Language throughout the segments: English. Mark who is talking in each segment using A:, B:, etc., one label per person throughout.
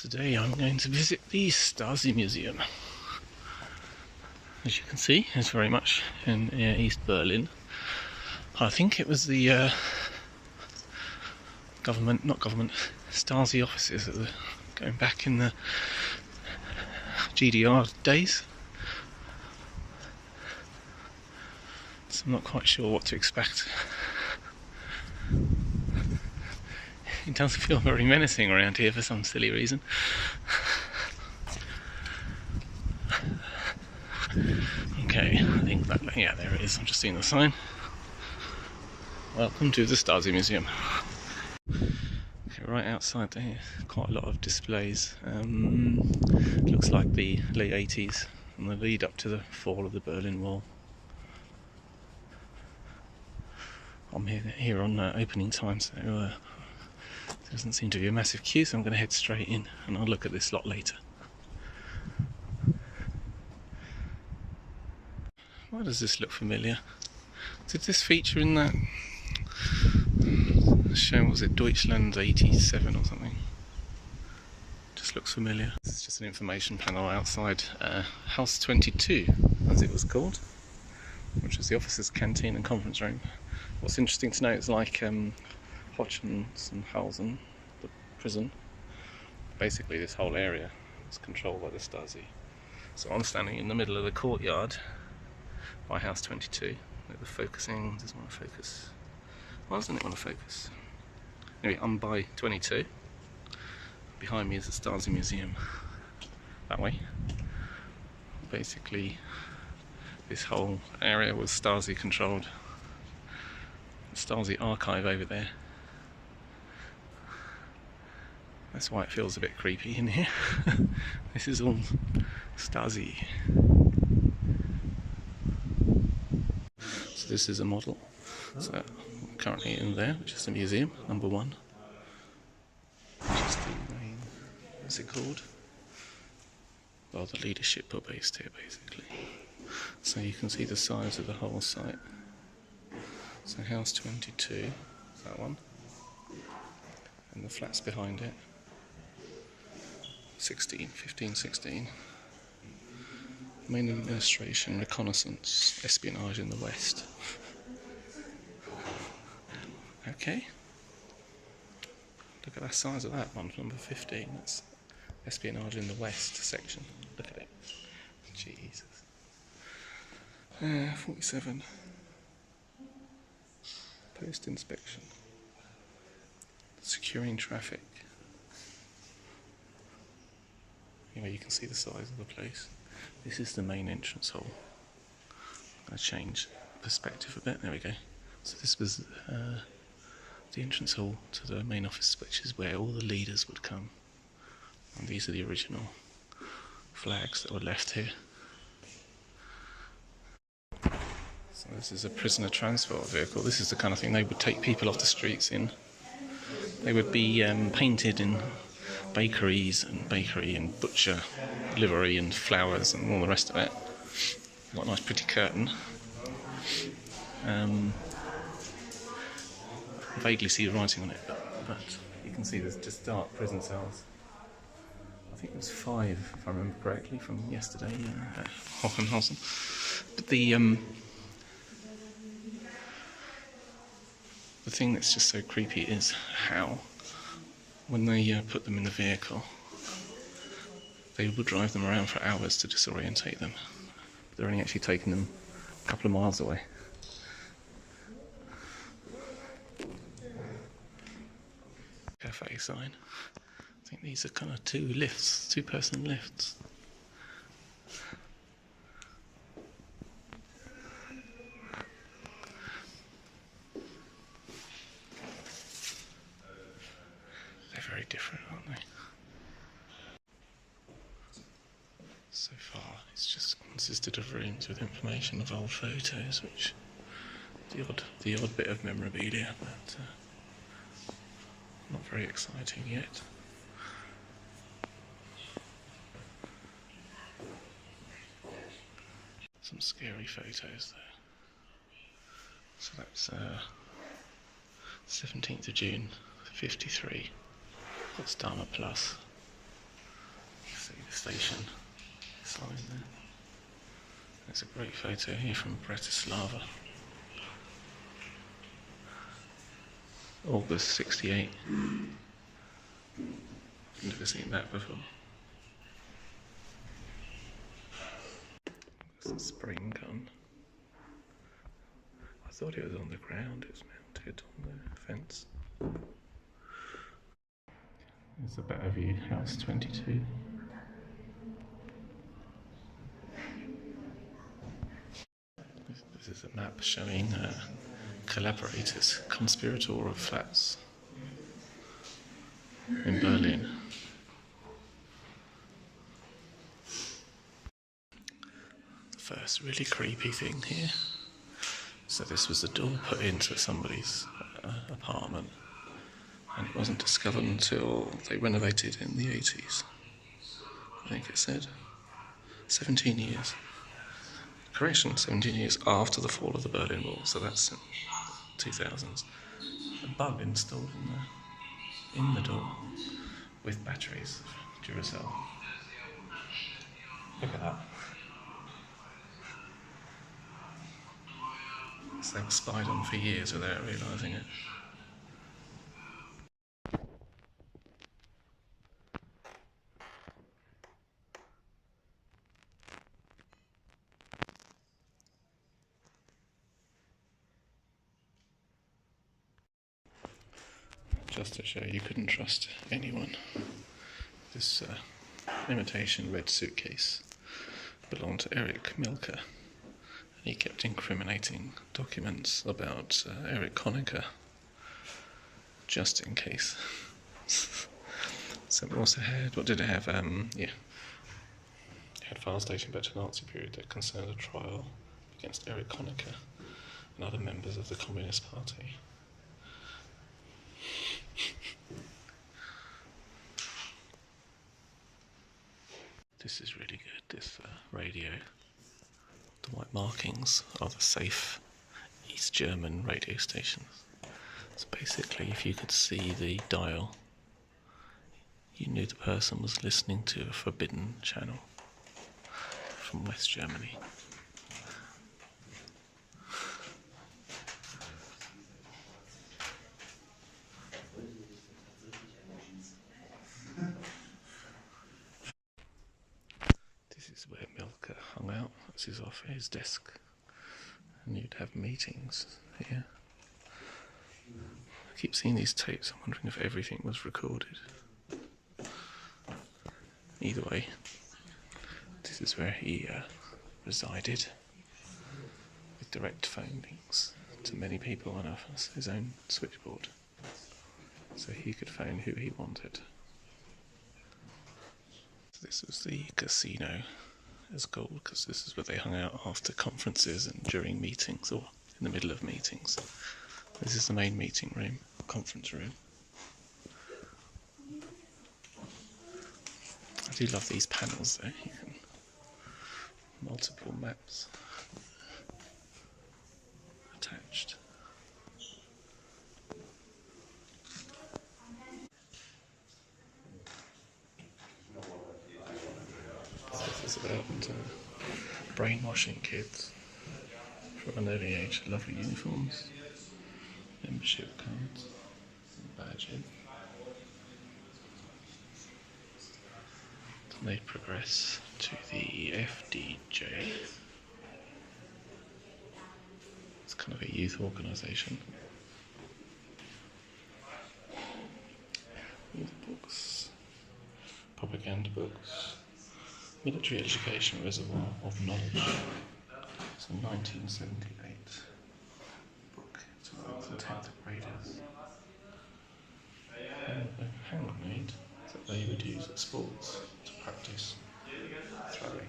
A: Today I'm going to visit the Stasi Museum. As you can see, it's very much in East Berlin. I think it was the Stasi offices that were going back in the GDR days. So I'm not quite sure what to expect. It does feel very menacing around here for some silly reason. Okay, I think that, yeah, there it is. I'm just seeing the sign. Welcome to the Stasi Museum. Okay, right outside there, quite a lot of displays. Looks like the late 80s and the lead up to the fall of the Berlin Wall. I'm here on opening time, so there doesn't seem to be a massive queue, so I'm going to head straight in and I'll look at this lot later. Why does this look familiar? Did this feature in that show, was it Deutschland 87 or something? Just looks familiar. This is just an information panel outside House 22, as it was called, which is the officers' canteen and conference room. What's interesting to note is like Hohenschönhausen, the prison, basically this whole area is controlled by the Stasi. So I'm standing in the middle of the courtyard by House 22. The focusing doesn't want to focus. Why doesn't it want to focus? Anyway, I'm by 22. Behind me is the Stasi Museum. That way. Basically, this whole area was Stasi controlled. The Stasi archive over there. That's why it feels a bit creepy in here. This is all Stasi. So this is a model. So I'm currently in there, which is the museum, number 1. Which is the main, what's it called? Well, the leadership are based here, basically. So you can see the size of the whole site. So House 22, is that one. And the flats behind it. 15, 16. Main administration, reconnaissance, espionage in the west. Okay. Look at the size of that one, number 15. That's espionage in the west section. Look at it. Jesus. 47. Post inspection. Securing traffic. Anyway, you can see the size of the place. This is the main entrance hall. I'm going to change perspective a bit. There we go. So this was the entrance hall to the main office, which is where all the leaders would come. And these are the original flags that were left here. So this is a prisoner transport vehicle. This is the kind of thing they would take people off the streets in. They would be painted in bakery and butcher livery and flowers and all the rest of it. Got a nice pretty curtain. I vaguely see the writing on it, but you can see there's just dark prison cells. I think it was 5, if I remember correctly, from yesterday at Hohenschönhausen. But the thing that's just so creepy is how, when they put them in the vehicle, they would drive them around for hours to disorientate them. They're only actually taking them a couple of miles away. Cafe sign. I think these are kind of 2 lifts, 2-person lifts. They're very different, aren't they? So far, it's just consisted of rooms with information of old photos, which the odd bit of memorabilia, but not very exciting yet. Some scary photos there. So that's 17th of June, 53. That's Dharma Plus. See the station sign there. There's a great photo here from Bratislava. August 68. Never seen that before. There's a spring gun. I thought it was on the ground, it was mounted on the fence. There's a better view, house 22. This is a map showing collaborators, conspirator of flats in Berlin. The first really creepy thing here. So this was a door put into somebody's apartment, and it wasn't discovered until they renovated in the 80s. I think it said 17 years. Correction, 17 years after the fall of the Berlin Wall, so that's in 2000s. A bug installed in the door with batteries, Duracell. Look at that. So they were spied on for years without realising it. Just to show you couldn't trust anyone. This imitation red suitcase belonged to Erich Mielke, and he kept incriminating documents about Erich Honecker, just in case. So we also had, what did it have? It had files dating back to the Nazi period that concerned a trial against Erich Honecker and other members of the Communist Party. This is really good, this radio. The white markings are the safe East German radio stations. So basically, if you could see the dial, you knew the person was listening to a forbidden channel from West Germany. This is where Mielke hung out. This is off his desk, and you'd have meetings here. I keep seeing these tapes. I'm wondering if everything was recorded. Either way, this is where he resided, with direct phone links to many people on his own switchboard, so he could phone who he wanted. So this was the casino as gold, because this is where they hung out after conferences and during meetings, or in the middle of meetings. This is the main meeting room, conference room. I do love these panels though, you can multiple maps attached. So this is about brainwashing kids from an early age. Lovely uniforms, membership cards, badging. They progress to the FDJ. It's kind of a youth organisation. Youth books, propaganda books, military education reservoir of knowledge. It's a 1978 book to books for 10th graders. And a hand grenade that they would use at sports to practice throwing.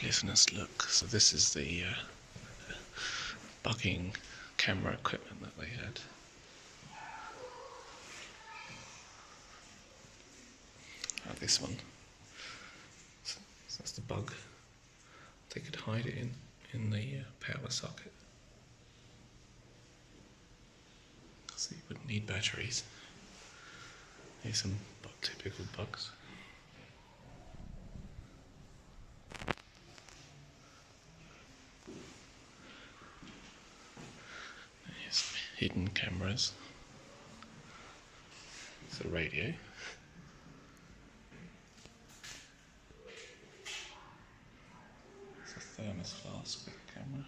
A: Listeners, look, so this is the bugging camera equipment that they had. This one. So that's the bug. They could hide it in the power socket. Wouldn't need batteries. Here's some typical bugs. Here's some hidden cameras. It's a radio. It's a thermos flask with a camera.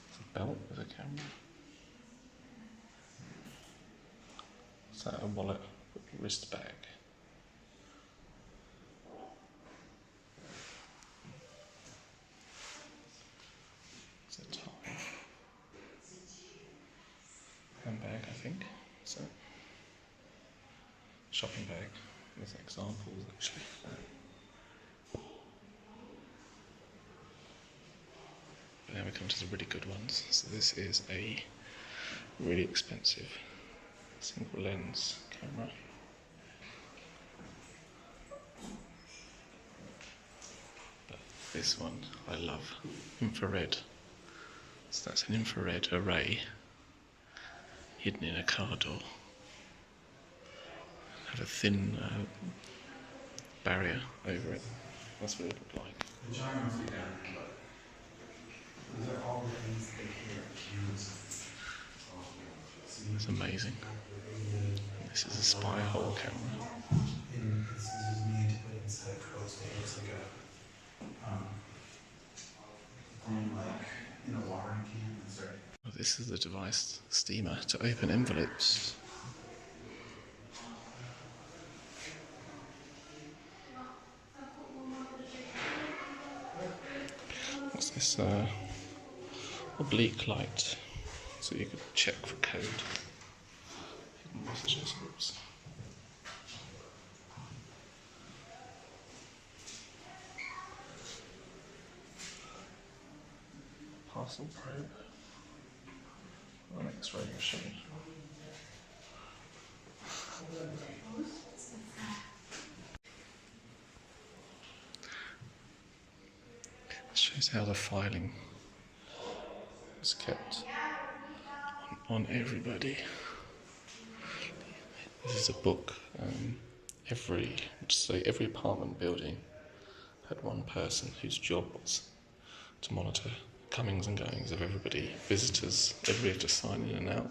A: It's a belt with a camera. Is that a wallet? Wrist bag. It's a tie. Handbag, I think. So, shopping bag. There's examples actually. But now we come to the really good ones. So this is a really expensive single lens camera. But this one I love. Infrared. So that's an infrared array hidden in a car door. Had a thin barrier over it. That's what it looked like. It's amazing. This is a spy hole camera. Oh, this is the device, steamer, to open envelopes. What's this? Oblique light, so you could check for code. Hidden messages. Oops. Parcel probe. An X-ray machine. This shows how the filing is kept on everybody. This is a book. Every apartment building had one person whose job was to monitor comings and goings of everybody, visitors. Everybody had to sign in and out.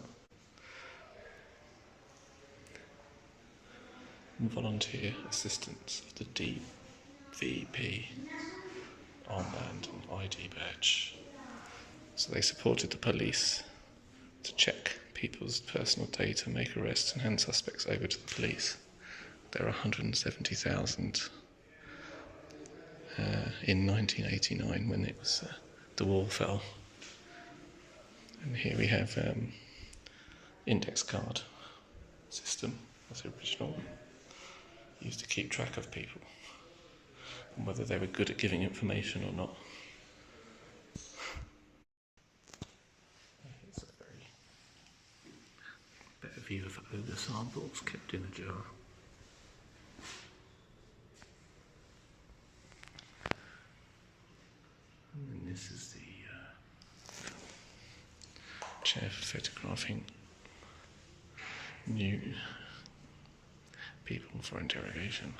A: And volunteer assistance of the DVP armband and ID badge. So they supported the police to check people's personal data, make arrests and hand suspects over to the police. There are 170,000 in 1989 when it was the wall fell. And here we have index card system. That's the original one. Used to keep track of people and whether they were good at giving information or not. Here's a very better view of ogre samples kept in a jar. And this is the chair for photographing new people for interrogation.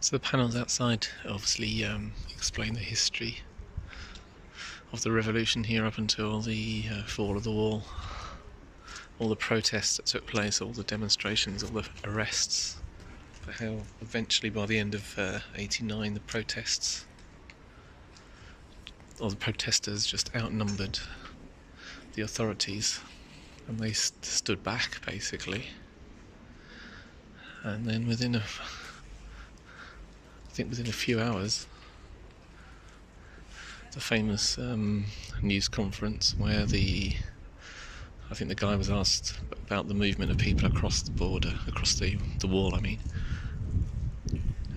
A: So the panels outside obviously explain the history of the revolution here up until the fall of the wall. All the protests that took place, all the demonstrations, all the arrests, but how eventually by the end of 89 the protests, or the protesters just outnumbered the authorities and they stood back basically. And then within a few hours, the famous news conference where I think the guy was asked about the movement of people across the border, across the wall, I mean.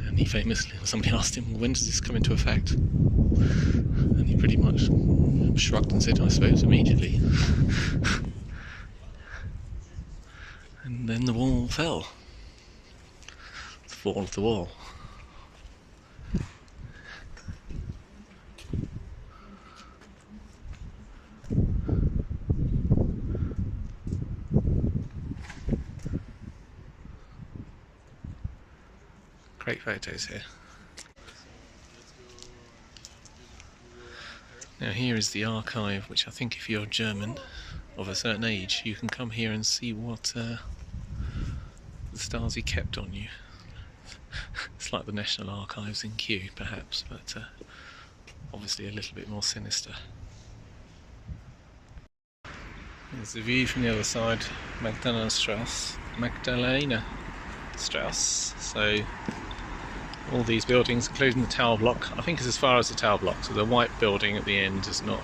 A: And he famously, somebody asked him, well, when does this come into effect? And he pretty much shrugged and said, I suppose immediately. And then the wall fell. wall of the wall. Great photos here. Now here is the archive, which I think if you're German of a certain age, you can come here and see what the Stasi kept on you. It's like the National Archives in Kew, perhaps, but obviously a little bit more sinister. Here's the view from the other side, Magdalena Strasse. So all these buildings, including the tower block, I think it's as far as the tower block, so the white building at the end is not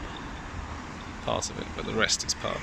A: part of it, but the rest is part.